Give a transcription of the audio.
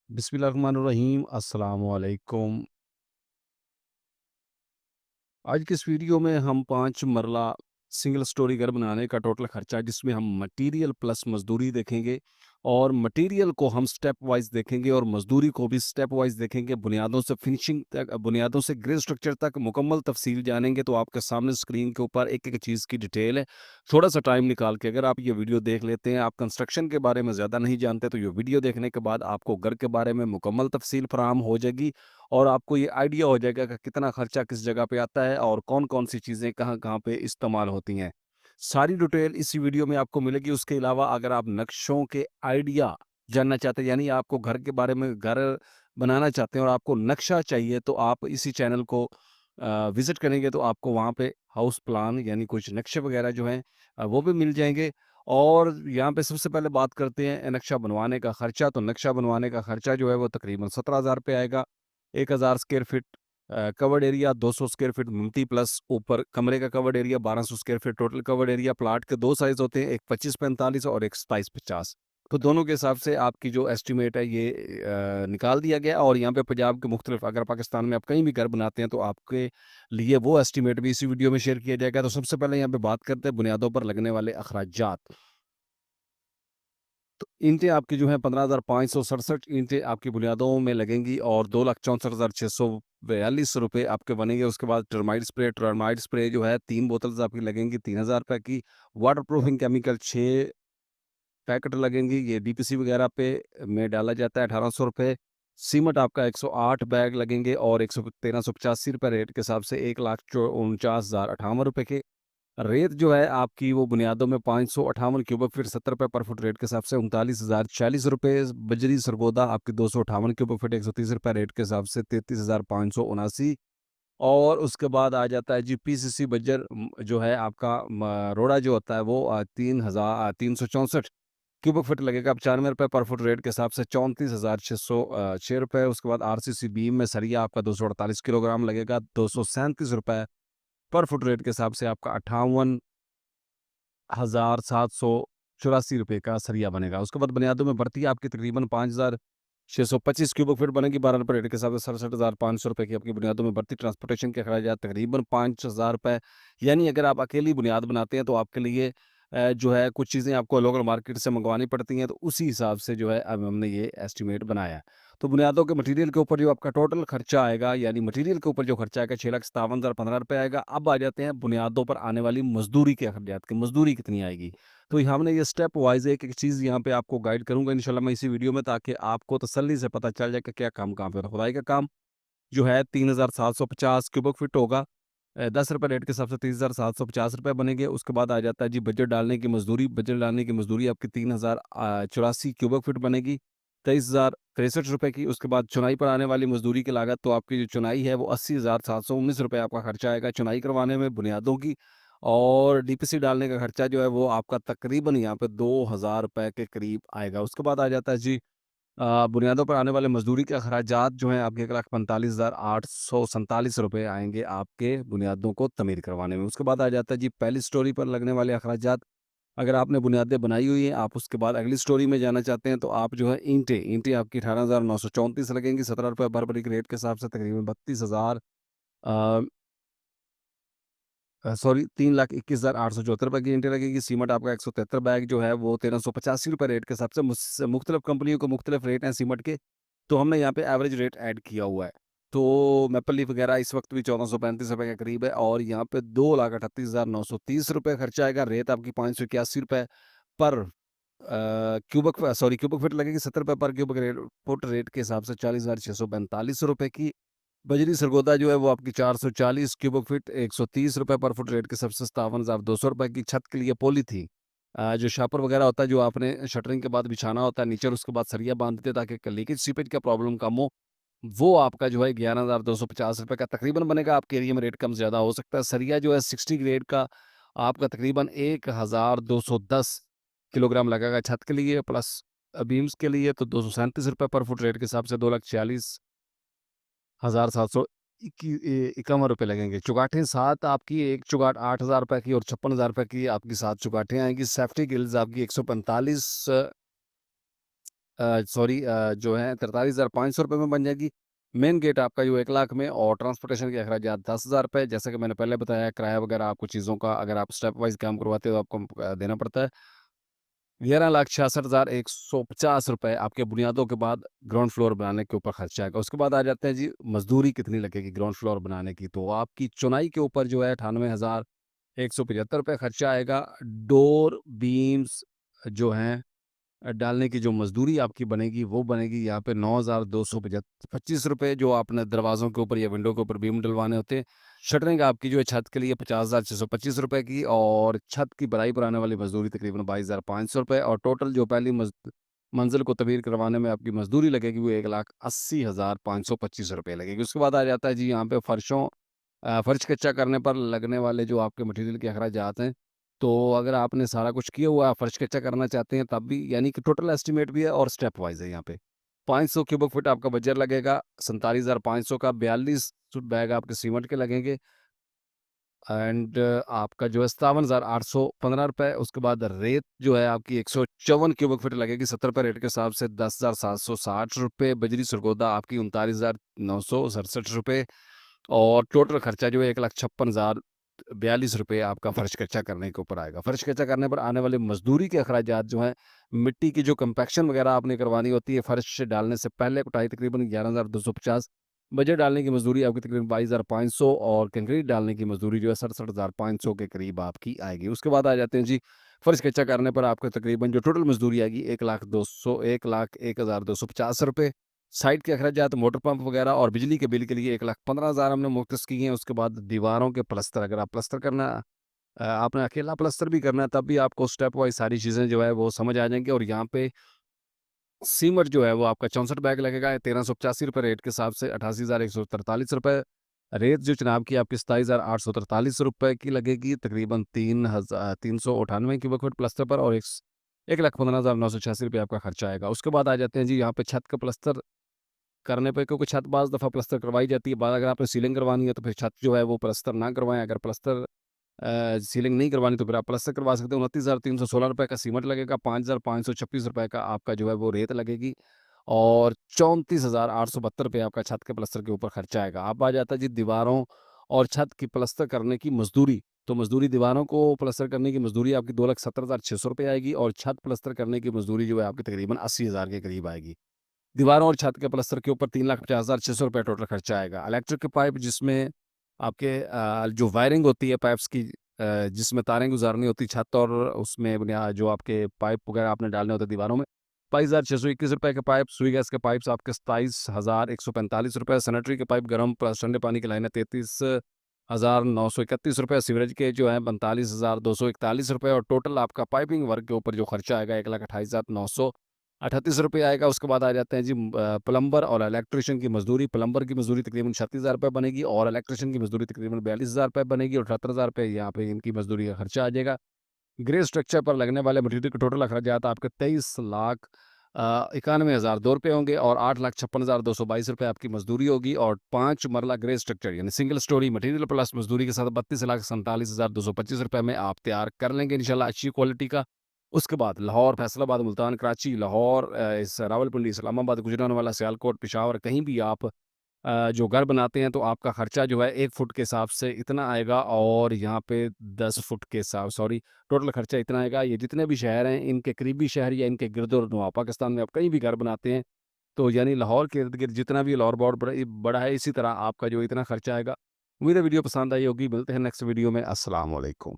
बिस्मिल्लाहिर्रहमानिर्रहीम अस्सलाम वालेकुम। आज की इस वीडियो में हम 5 मरला सिंगल स्टोरी घर बनाने का टोटल खर्चा जिसमें हम मटेरियल प्लस मज़दूरी देखेंगे और मटेरियल को हम स्टेप वाइज़ देखेंगे और मज़दूरी को भी स्टेप वाइज़ देखेंगे। बुनियादों से फिनिशिंग तक बुनियादों से ग्रिड स्ट्रक्चर तक मुकम्मल तफ़सील जानेंगे तो आपके सामने स्क्रीन के ऊपर एक-एक चीज़ की डिटेल है। थोड़ा-सा टाइम निकाल के अगर आप ये वीडियो देख लेते हैं, आप कंस्ट्रक्शन के बारे में ज़्यादा नहीं जानते तो ये वीडियो देखने के बाद आपको घर के बारे में मुकम्मल तफ़सील फ़राहम हो जाएगी और आपको ये आइडिया हो जाएगा कि कितना खर्चा किस जगह पे आता है और कौन-कौन सी चीज़ें कहाँ-कहाँ पे इस्तेमाल होती हैं। सारी डिटेल इस वीडियो में आपको मिलेगी। उसके अलावा अगर आप नक्शों के आइडिया जानना चाहते हैं यानी आपको घर के बारे में घर बनाना चाहते हैं और आपको नक्शा चाहिए तो आप इसी चैनल को विज़िट करेंगे तो आपको वहाँ पे हाउस प्लान यानी कुछ नक्शे वगैरह जो हैं वो भी मिल जाएँगे। और यहाँ पे सबसे पहले बात करते हैं नक्शा बनवाने का खर्चा। तो नक्शा बनवाने का खर्चा जो है वो तकरीबन 17,000 रुपए आएगा। 1000 square feet covered area, 200 square feet multi plus ऊपर कमरे का covered area, 1200 square feet total covered area. Plot के 2 साइज़ होते हैं, एक 25-45 और एक 27-50। तो दोनों के हिसाब से आपकी जो एस्टीमेट है ये निकाल दिया गया और यहाँ पे पंजाब के मुख्तलिफ अगर पाकिस्तान में आप कहीं भी घर बनाते हैं तो आपके लिए वो एस्टीमेट भी इसी वीडियो में शेयर किया जाएगा। तो सबसे पहले यहाँ पे बात करते हैं बुनियादों पर लगने वाले अखराजात। तो ईंटें आपकी जो हैं 15,567 ईंटें आपकी बुनियादों में लगेंगी और 2,64,642 रुपए आपके बनेंगे। उसके बाद टर्माइट स्प्रे जो है 3 बोतल्स आपकी लगेंगी 3,000 रुपए की। वाटरप्रूफिंग केमिकल 6 पैकेट लगेंगी। ये डीपीसी वगैरह पे में डाला जाता है 1,800 रुपए। सीमेंट आपका 108 बैग लगेंगे और 1,385 रुपए रेट के हिसाब से 1,49,058 रुपए के। रेत जो है आपकी वो बुनियादों में 558 क्यूबिक फीट 70 रुपए पर फुट रेट के हिसाब से 39,040 रुपए। बजरी सरगोदा आपकी 258 क्यूबिक फीट 130 रुपए रेट के हिसाब से 33,579। और उसके बाद आ जाता है जी पीसीसी बज्जर जो है आपका रोड़ा जो होता है वो 3,364 क्यूबिक फीट लगेगा। अब 94 रुपए पर फुट रेट के हिसाब से 34,606 रुपए। उसके बाद आरसीसी बीम में सरिया आपका 248 किलोग्राम लगेगा 237 रुपए पर फुट रेट के हिसाब से आपका 58,784 रुपए का सरिया बनेगा। उसके बाद बुनियादों में बढ़ती है आपकी तकरीबन 5,625 क्यूबिक फीट बनेगी 12 रुपए रेट के हिसाब से 67,500 रुपए की आपकी बुनियादों में बढ़ती। ट्रांसपोर्टेशन के अखराजात तकरीबन 5,000 रुपए। यानी अगर आप अकेली बुनियाद बनाते हैं तो आपके लिए जो है कुछ चीज़ें आपको लोकल मार्केट से मंगवानी पड़ती हैं तो उसी हिसाब से जो है अब हमने ये एस्टिमेट बनाया है। तो बुनियादों के मटेरियल के ऊपर जो आपका टोटल खर्चा आएगा यानी मटेरियल के ऊपर जो खर्चा आएगा 6,57,015 रुपए आएगा। अब आ जाते हैं बुनियादों पर आने वाली मज़दूरी के अखराजात की, मज़दूरी कितनी आएगी? तो हमने ये स्टेप वाइज़ एक-एक चीज़ यहाँ पे आपको गाइड करूँगा इंशाल्लाह मैं इसी वीडियो में ताकि आपको तसल्ली से पता चल जाए कि क्या काम कहाँ पे होता है। खुदाई का काम जो है 3,750 क्यूबिक फीट होगा। 10 रुपए रेट के हिसाब से 30,750 रुपए बनेंगे। उसके बाद आ जाता है जी बजट डालने की मज़दूरी। बजट डालने की मज़दूरी आपकी 3,084 क्यूबिक फीट बनेगी, 23,063 रुपए की। उसके बाद चुनाई पर आने वाली मज़दूरी की लागत तो आपकी जो चुनाई है वो 80,719 रुपए आपका खर्चा आएगा चुनाई करवाने में बुनियादों की। और डीपीसी डालने का खर्चा जो है वो आपका तकरीबन यहाँ पे 2,000 रुपए के करीब आएगा। उसके बाद आ जाता है जी बुनियादों पर आने वाले मज़दूरी के अखराजात जो हैं आपके 1,45,847 रुपए आएँगे आपके बुनियादों को तमीर करवाने में। उसके बाद आ जाता है जी पहली स्टोरी पर लगने वाले अखराजात। अगर आपने बुनियादें बनाई हुई हैं, आप उसके बाद अगली स्टोरी में जाना चाहते हैं तो आप जो है ईंटें आपकी 18,934 लगेंगी 17 रुपए पर ब्रिक रेट के हिसाब से तकरीबन 32,000 अ सॉरी 3,21,874 रुपए की ईंटें लगेगी। सीमेंट आपका 173 बैग जो है वो 1,385 रुपए रेट के हिसाब से मुख्तलिफ कंपनियों के मुख्तलिफ रेट हैं सीमेंट के। तो हमने यहाँ पे एवरेज रेट ऐड किया हुआ है। तो मैपल लीफ वगैरह इस वक़्त भी 1,435 रुपए के करीब है और यहाँ पे 2,38,930 रुपए खर्चा आएगा। रेत आपकी 581 रुपए पर क्यूबिक फीट लगेगी 70 रुपए पर क्यूबिक रेट फुट रेट के हिसाब से 40,645 रुपए की। बजरी सरगोदा जो है वो आपकी 440 क्यूबिक फीट 130 रुपए पर फुट रेट के सबसे 57,200 रुपए की। छत के लिए पॉलीथीन जो शापर वगैरह होता है जो आपने शटरिंग के बाद बिछाना होता है नीचे और उसके बाद सरिया बांध देते हैं ताकि लीकेज सीपेज का प्रॉब्लम कम हो। वो आपका जो है 11,250 रुपए का तकरीबन बनेगा। आपके एरिया में रेट कम ज़्यादा हो सकता है। सरिया जो है 60 ग्रेड का आपका तकरीबन 1,210 किलोग्राम लगेगा छत के लिए प्लस बीम्स के लिए तो 237 रुपए पर फुट रेट के हिसाब से 2,46,700 51 रुपए लगेंगे। चुगाठें 7 आपकी एक चुगाट 8,000 रुपए की और 56,000 रुपए की आपकी 7 चुगाठें आएँगी। सेफ्टी गिल्स आपकी 145 सॉरी जो है 43,500 रुपए में बन जाएगी। मेन गेट आपका जो 1 लाख में और ट्रांसपोर्टेशन के अखराजात 10,000 रुपए। जैसा कि मैंने पहले बताया किराया वगैरह आपको चीज़ों का अगर आप स्टेप वाइज़ काम करवाते हो तो आपको देना पड़ता है। 11,66,150 रुपए आपके बुनियादों के बाद ग्राउंड फ्लोर बनाने के ऊपर खर्चा आएगा। उसके बाद आ जाते हैं जी मज़दूरी कितनी लगेगी ग्राउंड फ्लोर बनाने की, तो आपकी चुनाई के ऊपर जो है 98,175 रुपए खर्चा आएगा। डोर, बीम्स जो हैं डालने की जो मज़दूरी आपकी बनेगी, वो बनेगी यहाँ पे 9,225 रुपए जो आपने दरवाज़ों के ऊपर या विंडो के ऊपर बीम डलवाने होते हैं। शटरिंग आपकी जो है छत के लिए 50,625 रुपए की और छत की बड़ाई बनाने वाली मज़दूरी तकरीबन 22,500 रुपए और टोटल जो पहली मंज़िल को तमीर करवाने में आपकी मज़दूरी लगेगी वो 1,80,525 रुपए लगेगी। उसके बाद आ जाता है जी यहाँ पे फ़र्श कच्चा करने पर लगने वाले जो आपके मटीरियल के अखराजात हैं। तो अगर आपने सारा कुछ किया हुआ है, फर्श कच्चा करना चाहते हैं तब भी यानी कि टोटल एस्टीमेट भी है और स्टेप वाइज़ है यहाँ पे। 500 क्यूबिक फुट आपका बजट लगेगा, 47,500 का 42 फुट बैग आपके सीमेंट के लगेंगे एंड आपका जो है 57,815 रुपए। उसके बाद रेत जो है आपकी 154 क्यूबिक फुट लगेगी 70 रुपए रेट के हिसाब से 10,760 रुपए। बजरी सरगोदा आपकी 39,967 रुपए और टोटल खर्चा जो है 1,56,042 रुपए आपका फर्श कच्चा करने के ऊपर आएगा। फर्श कच्चा करने पर आने वाले मज़दूरी के अखराजात जो हैं, मिट्टी की जो कम्पैक्शन वगैरह आपने करवानी होती है, फर्श डालने से पहले कुटाई तकरीबन 11,250, बजट डालने की मज़दूरी आपकी तकरीबन 22,500 और कंक्रीट डालने की मज़दूरी जो है 67,500 के करीब आपकी आएगी। उसके बाद आ जाते हैं जी, फर्श कच्चा करने पर आपको तकरीबन जो टोटल मज़दूरी आएगी 1,01,0250 रुपए। साइट के अखराजात मोटर पंप वगैरह और बिजली के बिल के लिए 1,15,000 हमने मुख्तस किए हैं। उसके बाद दीवारों के प्लस्तर अगर आप प्लस्तर करना आपने अकेला प्लस्तर भी करना है तब भी आपको स्टेप वाइज़ सारी चीज़ें जो है वो समझ आ जाएँगी और यहाँ पे सीमट जो है वो आपका 64 बैग लगेगा 1385 रुपए रेट के हिसाब से 88,143 रुपए। रेत जो जनाब की आपकी 27,843 रुपए की लगेगी तकरीबन 398 क्यूबिक फुट प्लस्तर पर और 1,15,986 रुपए आपका खर्चा आएगा। उसके बाद आ जाते हैं जी यहाँ पे छत का प्लस्तर करने पे क्योंकि छत बाज़ दफ़ा प्लस्तर करवाई जाती है, बाद अगर आपने सीलिंग करवानी है तो फिर छत जो है वो प्लस्तर ना करवाएँ। अगर सीलिंग नहीं करवानी तो फिर आप प्लस्तर करवा सकते हो। 29,316 रुपए का सीमेंट लगेगा, 5,526 रुपए का आपका जो है वो रेत लगेगी और 34,872 रुपए आपका छत के प्लस्तर के ऊपर खर्चा आएगा। अब आ जाता है जी दीवारों और छत की प्लस्तर करने की मज़दूरी। तो मज़दूरी दीवारों को प्लस्तर करने की मज़दूरी आपकी 2,70,600 रुपए आएगी और छत प्लस्तर करने की मज़दूरी जो है आपकी तकरीबन 80,000 के करीब आएगी। दीवारों और छत के प्लस्तर के ऊपर 3,50,600 रुपए टोटल खर्चा आएगा। इलेक्ट्रिक के पाइप जिसमें आपके जो वायरिंग होती है पाइप्स की जिसमें तारें गुज़ारनी होती है छत और उसमें बुनिया जो आपके पाइप वगैरह आपने डालने होते हैं दीवारों में, 22,621 रुपए के पाइप, सुई गैस के पाइप्स आपके 27,145 रुपए, सैनिटरी के पाइप गर्म प्लस ठंडे पानी की लाइनें 33,931 रुपए, सीवरेज के जो हैं 45,241 रुपए और टोटल आपका पाइपिंग वर्क के ऊपर जो खर्चा आएगा 1,28,938 रुपए आएगा। उसके बाद आ जाते हैं जी प्लम्बर और इलेक्ट्रीशियन की मज़दूरी। प्लम्बर की मज़दूरी तकरीबन 36,000 रुपए बनेगी और इलेक्ट्रीशियन की मज़दूरी तकरीबन 42,000 रुपए बनेगी और 78,000 रुपए यहाँ पे इनकी मज़दूरी का खर्चा आ जाएगा। ग्रे स्ट्रक्चर पर लगने वाले मटीरियल के टोटल अखराजात आपके 23,91,002 रुपए होंगे और 8,56,222 रुपए आपकी मज़दूरी होगी और 5 मरला ग्रे स्ट्रक्चर यानी सिंगल स्टोरी मटीरियल प्लस मज़दूरी के साथ 32,47,225 रुपए में आप तैयार कर लेंगे इंशाल्लाह अच्छी क्वालिटी का। उसके बाद लाहौर, फैसलाबाद, मुल्तान, कराची, लाहौर इस रावलपिंडी, इस्लामाबाद, गुजरांवाला, सियालकोट, पेशावर कहीं भी आप जो घर बनाते हैं तो आपका खर्चा जो है 1 फुट के हिसाब से इतना आएगा और यहाँ पे 10 फुट के हिसाब सॉरी टोटल खर्चा इतना आएगा। ये जितने भी शहर हैं इनके करीबी शहर या इनके गिरदोनवा पाकिस्तान में आप कहीं भी घर बनाते हैं तो यानी लाहौर के इर्द-गिर्द जितना भी लाहौर बहुत बड़ा है इसी तरह आपका जो इतना खर्चा आएगा। उम्मीद है वीडियो पसंद आई होगी। मिलते हैं नेक्स्ट वीडियो में। अस्सलाम वालेकुम।